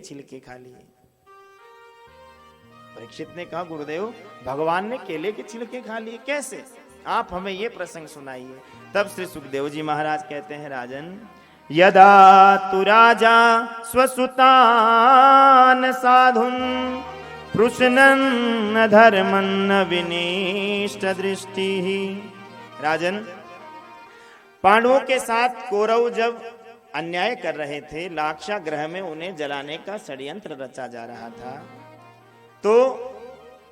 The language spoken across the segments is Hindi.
छिलके खा लिए। परीक्षित ने कहा गुरुदेव भगवान ने केले के छिलके खा लिए कैसे, आप हमें ये प्रसंग सुनाइए। तब श्री सुखदेव जी महाराज कहते हैं राजन, यदा तु राजा स्वसुतान साधुन पृशनन् धर्मन्न विनिष्ट दृष्टि। राजन, पांडवों के साथ कौरव जब अन्याय कर रहे थे, लाक्षागृह में उन्हें जलाने का षड्यंत्र रचा जा रहा था, तो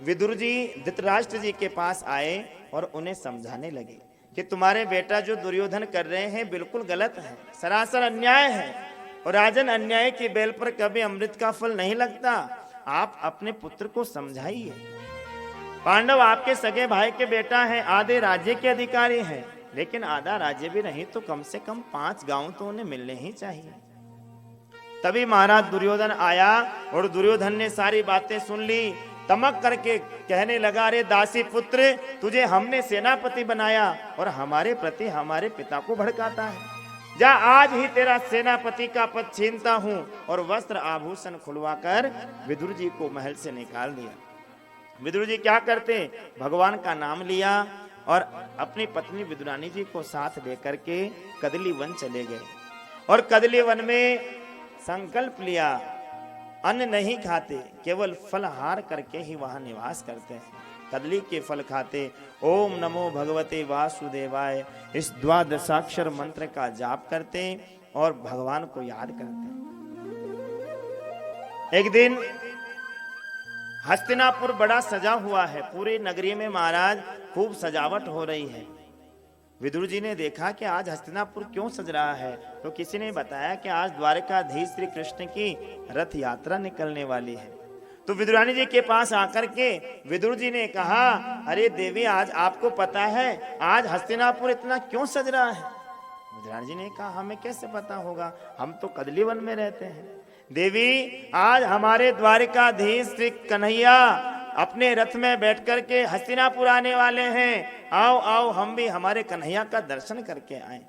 विदुर जी धृतराष्ट्र जी के पास आए और उन्हें समझाने लगे कि तुम्हारे बेटा जो दुर्योधन कर रहे हैं बिल्कुल गलत है, सरासर अन्याय है। और राजन, अन्याय की बेल पर कभी अमृत का फल नहीं लगता। आप अपने पुत्र को समझाइए। पांडव आपके सगे भाई के बेटा है, आधे राज्य के अधिकारी हैं, लेकिन आधा राज्य भी नहीं तो कम से कम 5 गांव तो उन्हें मिलने ही चाहिए। तभी महाराज दुर्योधन आया और दुर्योधन ने सारी बातें सुन ली। तमक करके कहने लगा, अरे दासी पुत्र, तुझे हमने सेनापति बनाया और हमारे प्रति हमारे पिता को भड़काता है। जा, आज ही तेरा सेनापति का पद छीनता हूं। और वस्त्र आभूषण खुलवाकर विदुर जी को महल से निकाल दिया। विदुर जी क्या करते, भगवान का नाम लिया और अपनी पत्नी विदुरानी जी को साथ लेकर के कदली वन चले गए। और कदली वन में संकल्प लिया, अन्न नहीं खाते, केवल फलहार करके ही वहां निवास करते हैं। कदली के फल खाते, ओम नमो भगवते वासुदेवाय, इस द्वादशाक्षर मंत्र का जाप करते और भगवान को याद करते। एक दिन हस्तिनापुर बड़ा सजा हुआ है, पूरी नगरी में महाराज खूब सजावट हो रही है। विदुर जी ने देखा कि आज हस्तिनापुर क्यों सज रहा है, तो किसी ने बताया कि आज द्वारकाधीश श्री कृष्ण की रथ यात्रा निकलने वाली है। तो विदुरानी जी के पास आकर के विदुर जी ने कहा, अरे देवी, आज आपको पता है आज हस्तिनापुर इतना क्यों सज रहा है? विदुरानी जी ने कहा, हमें कैसे पता होगा, हम तो कदली वन में रहते हैं। देवी, आज हमारे द्वारकाधीश श्री कन्हैया अपने रथ में बैठ करके हस्तिनापुर आने वाले हैं। आओ आओ, हम भी हमारे कन्हैया का दर्शन करके आए।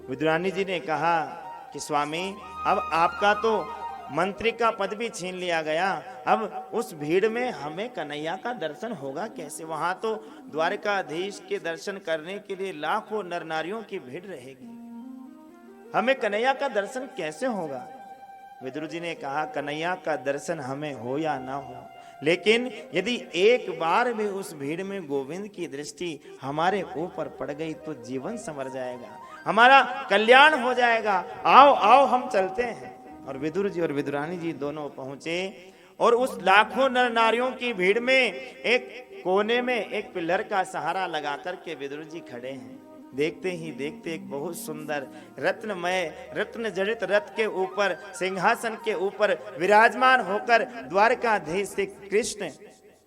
विदुरानी जी ने कहा कि स्वामी, अब आपका तो मंत्री का पद भी छीन लिया गया, अब उस भीड़ में हमें कन्हैया का दर्शन होगा कैसे? वहां तो द्वारकाधीश के दर्शन करने के लिए लाखों नर नारियों की भीड़ रहेगी, हमें कन्हैया का दर्शन कैसे होगा? विदुर जी ने कहा, कन्हैया का दर्शन हमें हो या ना हो, लेकिन यदि एक बार भी उस भीड़ में गोविंद की दृष्टि हमारे ऊपर पड़ गई तो जीवन संवर जाएगा, हमारा कल्याण हो जाएगा। आओ आओ, हम चलते हैं। और विदुर जी और विदुरानी जी दोनों पहुंचे और उस लाखों नर नारियों की भीड़ में एक कोने में एक पिलर का सहारा लगा करके विदुर जी खड़े हैं। देखते ही देखते एक बहुत सुंदर रत्नमय रत्न जड़ित रथ के ऊपर, सिंहासन के ऊपर विराजमान होकर द्वारकाधीश श्री कृष्ण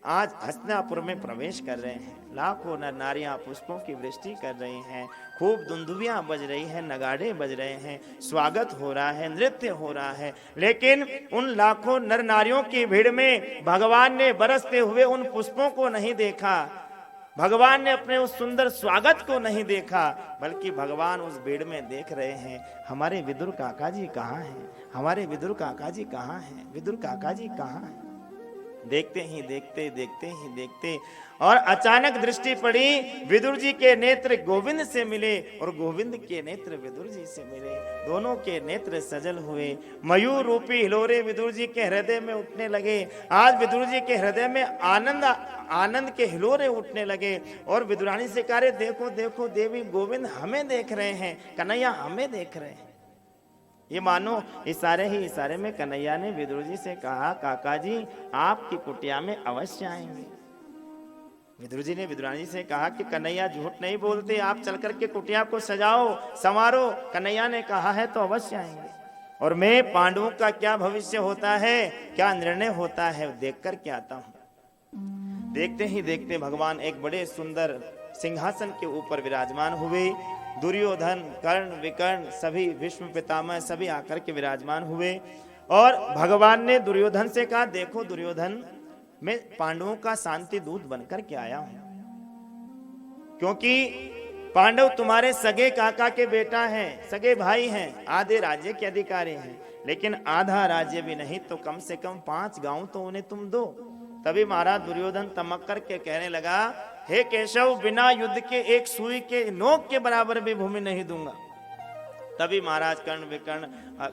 आज हस्तिनापुर में प्रवेश कर रहे हैं। लाखों नर नारियां पुष्पों की वृष्टि कर रही हैं, खूब दुंदुभियां बज रही हैं, नगाड़े बज रहे हैं, स्वागत हो रहा है, नृत्य हो रहा है। लेकिन उन लाखों नर नारियों की भीड़ में भगवान ने बरसते हुए उन पुष्पों को नहीं देखा, भगवान ने अपने उस सुंदर स्वागत को नहीं देखा, बल्कि भगवान उस भीड़ में देख रहे हैं, हमारे विदुर काका जी कहाँ हैं, हमारे विदुर काका जी कहाँ हैं, विदुर काका जी कहाँ हैं। देखते ही देखते और अचानक दृष्टि पड़ी, विदुर जी के नेत्र गोविंद से मिले और गोविंद के नेत्र विदुर जी से मिले। दोनों के नेत्र सजल हुए, मयूर रूपी हिलोरे विदुर जी के हृदय में उठने लगे। आज विदुर जी के हृदय में आनंद के हिलोरे उठने लगे और विदुरानी से कह रहे, देखो देखो देवी, गोविंद हमें देख रहे हैं, कन्हैया हमें देख रहे हैं। ये मानो इशारे ही इशारे में कन्हैया ने विदुर जी से कहा, काका जी आपकी कुटिया में अवश्य आएंगे। विदुर जी ने विदुरानी से कहा कि कन्हैया झूठ नहीं बोलते, आप चल करके कुटिया को सजाओ संवारो। कन्हैया ने कहा है तो अवश्य आएंगे, और मैं पांडवों का क्या भविष्य होता है, क्या निर्णय होता है, देख कर के आता हूं। देखते ही देखते भगवान एक बड़े सुंदर सिंहासन के ऊपर विराजमान हुए। दुर्योधन, कर्ण, विकर्ण, सभी भीष्म पितामह सभी आकर के विराजमान हुए और भगवान ने दुर्योधन से कहा, देखो दुर्योधन, मैं पांडवों का शांति दूत बनकर के आया हूं, क्योंकि पांडव तुम्हारे सगे काका के बेटा हैं, सगे भाई हैं, आधे राज्य के अधिकारी हैं, लेकिन आधा राज्य भी नहीं तो कम से कम 5 गांव तो उन्हें तुम दो। तभी महाराज दुर्योधन तमक करके कहने लगा, हे केशव, बिना युद्ध के एक सुई के नोक के बराबर भी भूमि नहीं दूंगा। तभी महाराज कर्ण विकर्ण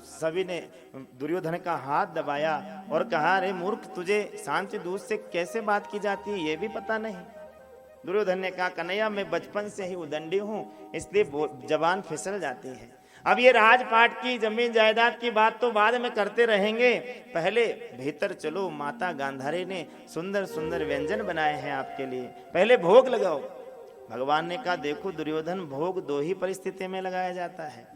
सभी ने दुर्योधन का हाथ दबाया और कहा, अरे मूर्ख, तुझे शांति दूत से कैसे बात की जाती है ये भी पता नहीं। दुर्योधन ने कहा, कन्हैया, मैं बचपन से ही उदंडी हूं, इसलिए जबान फिसल जाती है। अब ये राजपाट की जमीन जायदाद की बात तो बाद में करते रहेंगे, पहले भीतर चलो। माता गांधारी ने सुंदर सुंदर व्यंजन बनाए हैं आपके लिए, पहले भोग लगाओ। भगवान ने कहा, देखो दुर्योधन, भोग 2 ही परिस्थिति में लगाया जाता है,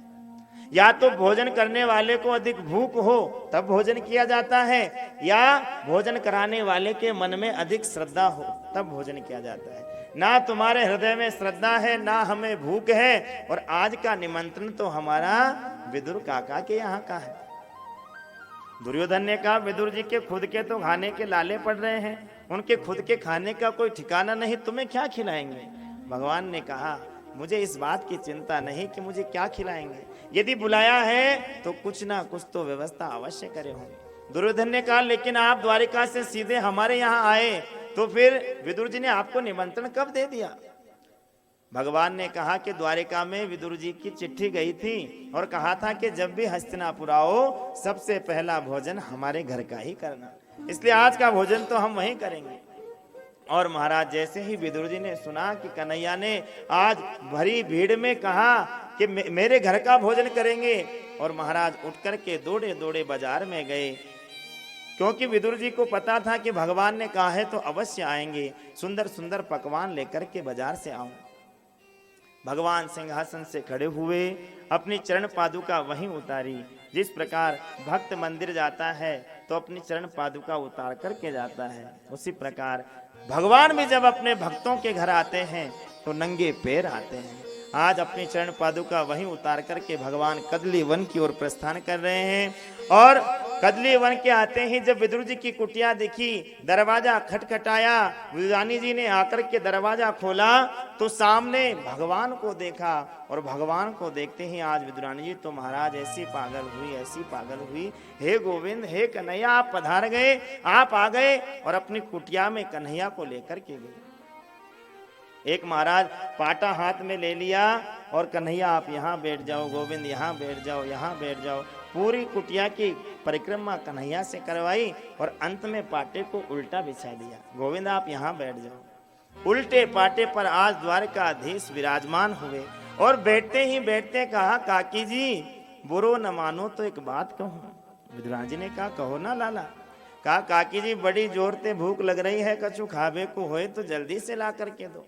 या तो भोजन करने वाले को अधिक भूख हो तब भोजन किया जाता है, या भोजन कराने वाले के मन में अधिक श्रद्धा हो तब भोजन किया जाता है। ना तुम्हारे हृदय में श्रद्धा है, ना हमें भूख है, और आज का निमंत्रण तो हमारा विदुर काका के यहाँ का है। दुर्योधन ने कहा, विदुर जी के खुद के तो खाने के लाले पड़ रहे हैं, उनके खुद के खाने का कोई ठिकाना नहीं, तुम्हें क्या खिलाएंगे? भगवान ने कहा, मुझे इस बात की चिंता नहीं कि मुझे क्या खिलाएंगे, यदि बुलाया है तो कुछ ना कुछ तो व्यवस्था अवश्य करे होंगे। दुर्योधन ने कहा, लेकिन आप द्वारिका से सीधे हमारे यहाँ आए, तो फिर विदुर जी ने आपको निमंत्रण कब दे दिया? भगवान ने कहा कि द्वारिका में विदुर जी की चिट्ठी गई थी और कहा था कि जब भी हस्तिनापुर आओ सबसे पहला भोजन हमारे घर का ही करना, इसलिए आज का भोजन तो हम वहीं करेंगे। और महाराज जैसे ही विदुर जी ने सुना कि कन्हैया ने आज भरी भीड़ में कहा कि मेरे घर का भोजन करेंगे, और महाराज उठ करके दौड़े दौड़े बाजार में गए, क्योंकि विदुर जी को पता था कि भगवान ने कहा है तो अवश्य आएंगे। सुंदर सुंदर पकवान लेकर के बाजार से आऊं। भगवान सिंहासन से खड़े हुए, अपनी चरण पादुका वहीं उतारी। जिस प्रकार भक्त मंदिर जाता है तो अपनी चरण पादुका उतार करके जाता है, उसी प्रकार भगवान भी जब अपने भक्तों के घर आते हैं तो नंगे पैर आते हैं। आज अपनी चरण पादुका वहीं उतार करके भगवान कदली वन की ओर प्रस्थान कर रहे हैं। और कदली वन के आते ही जब विदुर जी की कुटिया दिखी, दरवाजा खटखटाया, विदुरानी जी ने आकर के दरवाजा खोला तो सामने भगवान को देखा, और भगवान को देखते ही आज विदुरानी जी तो महाराज ऐसी पागल हुई, ऐसी पागल हुई, हे गोविंद, हे कन्हैया, आप पधार गए, आप आ गए, और अपनी कुटिया में कन्हैया को लेकर के गए। एक महाराज पाटा हाथ में ले लिया और कन्हैया आप यहाँ बैठ जाओ, गोविंद यहाँ बैठ जाओ, यहाँ बैठ जाओ। पूरी कुटिया की परिक्रमा कन्हैया से करवाई और अंत में पाटे को उल्टा बिछा दिया, गोविंद आप यहाँ बैठ जाओ। उल्टे पाटे पर आज द्वारकाधीश विराजमान हुए और बैठते ही बैठते कहा, काकी जी बुरो न मानो तो एक बात कहूँ। विदुराज जी ने कहा, कहो ना लाला। कहा, काकी जी बड़ी जोर से भूख लग रही है, कछु खावे को होए तो जल्दी से ला करके दो।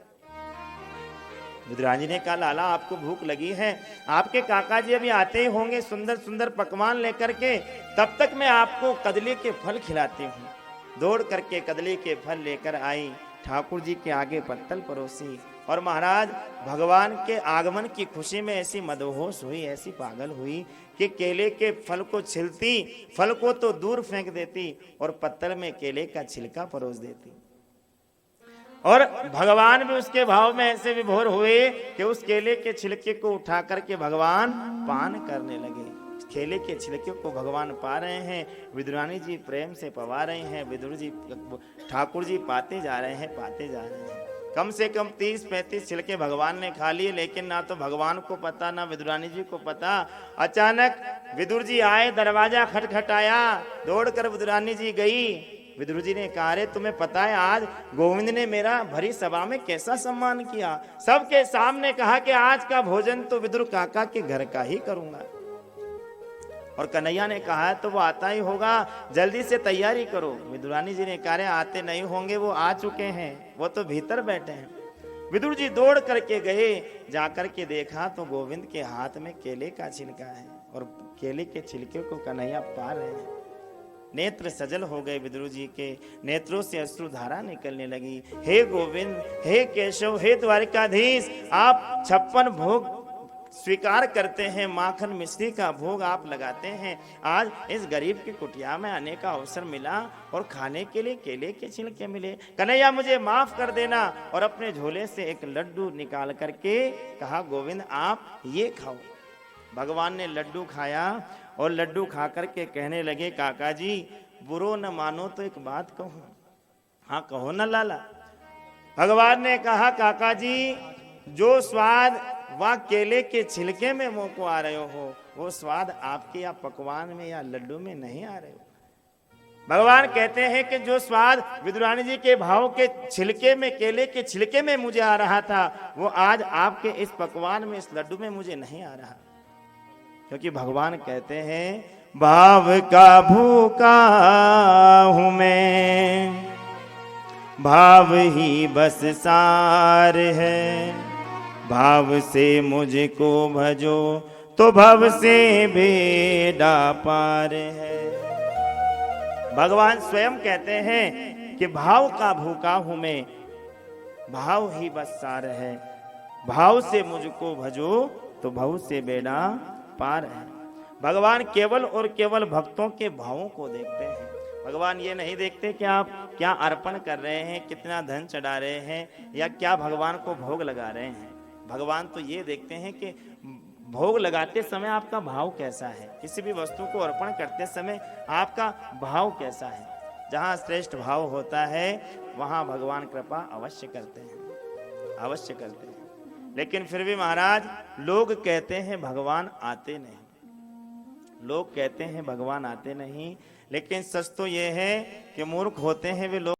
विदुराज जी ने कहा, लाला आपको भूख लगी है, आपके काका जी अभी आते ही होंगे सुंदर सुंदर पकवान लेकर के, तब तक मैं आपको कदली के फल खिलाती हूँ। दौड़ करके कदली के फल लेकर आई, ठाकुर जी के आगे पत्तल परोसी, और महाराज भगवान के आगमन की खुशी में ऐसी मदहोश हुई, ऐसी पागल हुई कि केले के फल को छिलती, फल को तो दूर फेंक देती और पत्तल में केले का छिलका परोस देती। और भगवान भी उसके भाव में ऐसे विभोर हुए कि उस केले के छिलके को उठा करके भगवान पान करने लगे। केले के छिलके को भगवान पा रहे हैं, विदुरानी जी प्रेम से पवा रहे हैं, विदुर जी ठाकुर जी पाते जा रहे हैं, पाते जा रहे हैं। कम से कम 30-35 छिलके भगवान ने खा लिए, लेकिन ना तो भगवान को पता ना विदुरानी जी को पता। अचानक विदुर जी आए, दरवाजा खटखटाया, दौड़कर विदुरानी जी गई। विदुर जी ने कहा, अरे तुम्हें पता है आज गोविंद ने मेरा भरी सभा में कैसा सम्मान किया, सबके सामने कहा कि आज का भोजन तो विदुर काका के घर का ही करूंगा। और कन्हैया ने कहा तो वो आता ही होगा, जल्दी से तैयारी करो। विदुरानी जी ने कहा, आते नहीं होंगे, वो आ चुके हैं, वो तो भीतर बैठे हैं। विदुर जी दौड़ करके गए, जाकर के देखा तो गोविंद के हाथ में केले का छिलका है और केले के छिलके को कन्हैया पा रहे हैं। नेत्र सजल हो गए विदुर जी के, नेत्रों से अश्रुधारा निकलने लगी। हे गोविंद, हे केशव, हे द्वारिकाधीश, आप 56 भोग स्वीकार करते हैं, माखन मिश्री का भोग आप लगाते हैं। आज इस गरीब की कुटिया में आने का अवसर मिला और खाने के लिए केले के छिलके मिले। कन्हैया मुझे माफ कर देना। और अपने झोले से एक लड्डू निकाल करके कहा, गोविंद आप ये खाओ। भगवान ने लड्डू खाया और लड्डू खा करके कहने लगे, काका जी बुरो न मानो तो एक बात कहूं। हाँ कहो न लाला। भगवान ने कहा, काका जी जो स्वाद वह केले के छिलके में मुंह को आ रहे हो, वो स्वाद आपके या पकवान में या लड्डू में नहीं आ रहे हो। भगवान कहते हैं कि जो स्वाद विदुरानी जी के भाव के छिलके में, केले के छिलके में मुझे आ रहा था, वो आज आपके इस पकवान में, इस लड्डू में मुझे नहीं आ रहा। क्योंकि भगवान कहते हैं, भाव का भूखा हूं मैं, भाव ही बस सार है। भाव से मुझको भजो तो भव से बेड़ा पार है। भगवान स्वयं कहते हैं कि भाव का भूखा हूं मैं, भाव ही बस सार है। भाव से मुझको भजो तो भव से बेड़ा पार है। भगवान केवल और केवल भक्तों के भावों को देखते हैं। भगवान ये नहीं देखते कि आप क्या अर्पण कर रहे हैं, कितना धन चढ़ा रहे हैं या क्या भगवान को भोग लगा रहे हैं। भगवान तो ये देखते हैं कि भोग लगाते समय आपका भाव कैसा है, किसी भी वस्तु को अर्पण करते समय आपका भाव कैसा है। जहाँ श्रेष्ठ भाव होता है वहाँ भगवान कृपा अवश्य करते हैं, अवश्य करते हैं। लेकिन फिर भी महाराज लोग कहते हैं भगवान आते नहीं, लोग कहते हैं भगवान आते नहीं। लेकिन सच तो ये है कि मूर्ख होते हैं वे लोग